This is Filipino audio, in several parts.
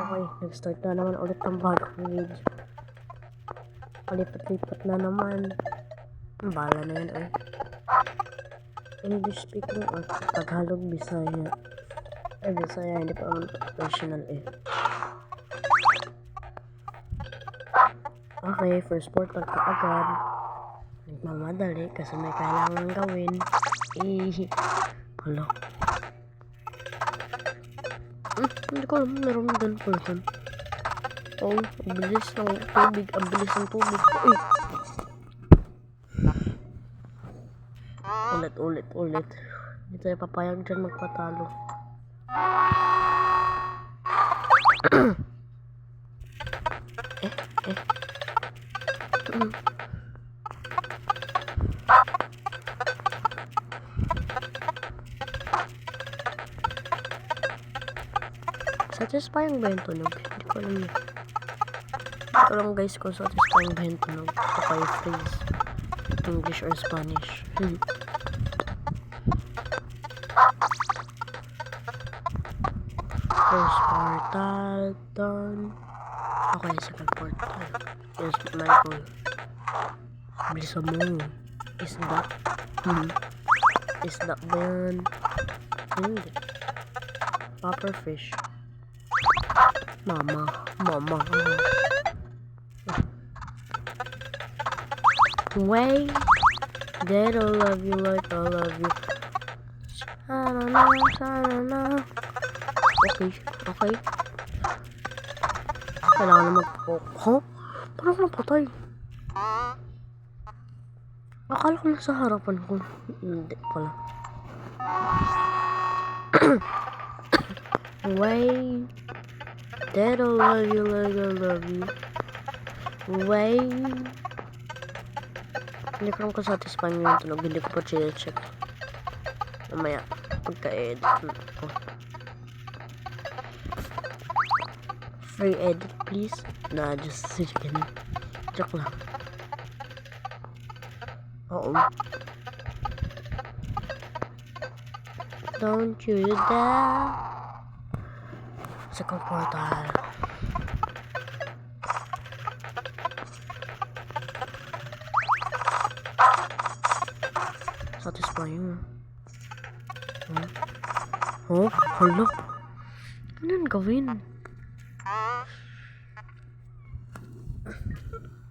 Okay, nag-start na naman ulit ang bagong video. Palipat-lipat na naman. Bala na yan eh. English speaking or Tagalog, Bisaya. Bisaya, hindi pa naman professional eh. Okay, first portal ka agad. Nagmamadali kasi may kailangan gawin. Hala. Hindi ko alam, meron din pala dyan. Oh, ang bilis ng tubig. Ang bilis ng tubig. Uy! Ulit. Hindi tayo papayag dyan magpatalo. Satisfying ba yung tunog? Hindi ko alam yun. Hindi ko alam guys kung satisfying ba yung tunog. Kapay phrase. English or Spanish. First portal done. Okay, second portal. Yes, my goal. Bilisan mo. Isda. Isda ba yan? Hindi. Popper fish. Mama. Wait. They don't love you like I love you. Sana. Okay. Kailangan na mag-poke. Paano ko napatay? Akala ko nasa harapan ko. Hindi pala. Wait. They don't love you like I love you. Wait. Hindi ko lang satisfying yung tunog. Hindi ko pa check. Mamaya. Pagka-edit ko. Free edit please. Nah, just kidding. Joke lang. Oo. Don't you dare. Second portal. Satisfying. Oh, hala. Ano yung gawin?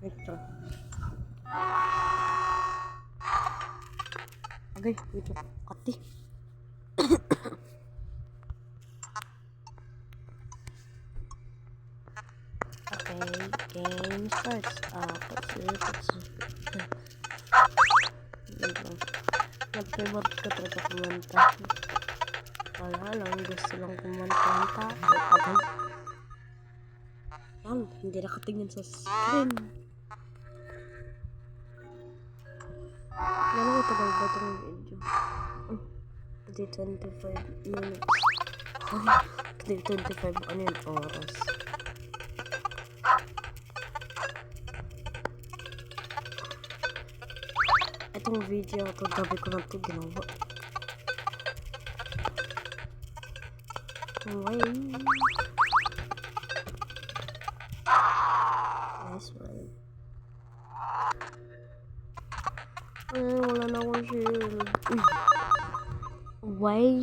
Ito. Okay, wait lang. Kati. Okay, game starts. Let's see. Nag-favorite ko talaga kumanta. Wala lang, gusto lang kumanta ng tao. Agad. Yan, hindi nakatingin sa screen. Ano tagal ba itong video? Hindi 25 minutes. Hindi 25, ano yung oras? Itong video, kagabi ko na ito ginawa. Nice one. Wala na akong shield. Why?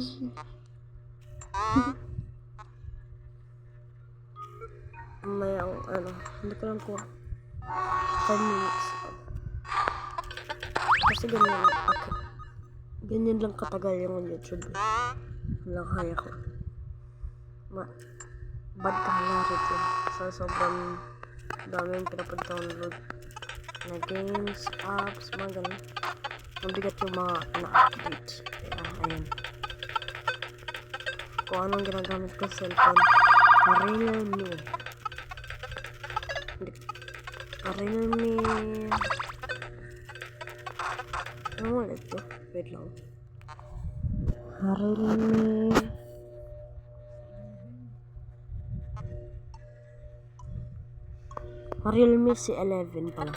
May hindi ko lang kuha. 5 minutes. Kasi ganyan lang katagal yung YouTube. Walang kaya ko. Bad kahalarit yun. So, sobrang daming pinapag-download na games, apps, mga ganun. Mabigat yung mga na-update. Kaya, ayun. Kung anong ginagamit ko sa cellphone, Realme. Ano ulit to? Wait lang. Realme C11 pala.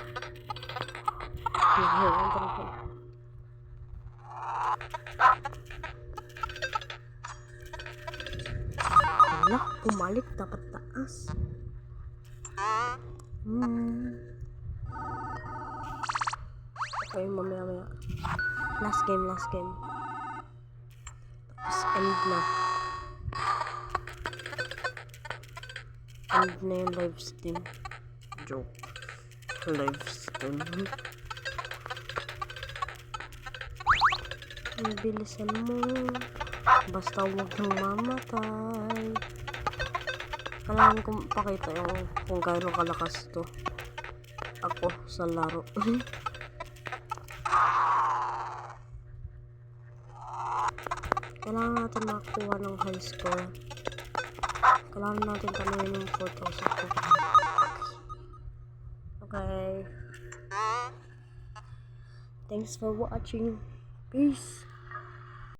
Wala, pumalik. Dapat taas. Okay, mamaya. Last game. Tapos end na. End na yung live stream. Joke. Live stream. Bilisan mo. Basta huwag kang mamatay. Kailangan kong pakita yung kung gaano kalakas to ako sa laro. Kailangan natin makakuha ng high score. Kailangan natin talunin yung 4,000. Okay. Thanks for watching. Peace.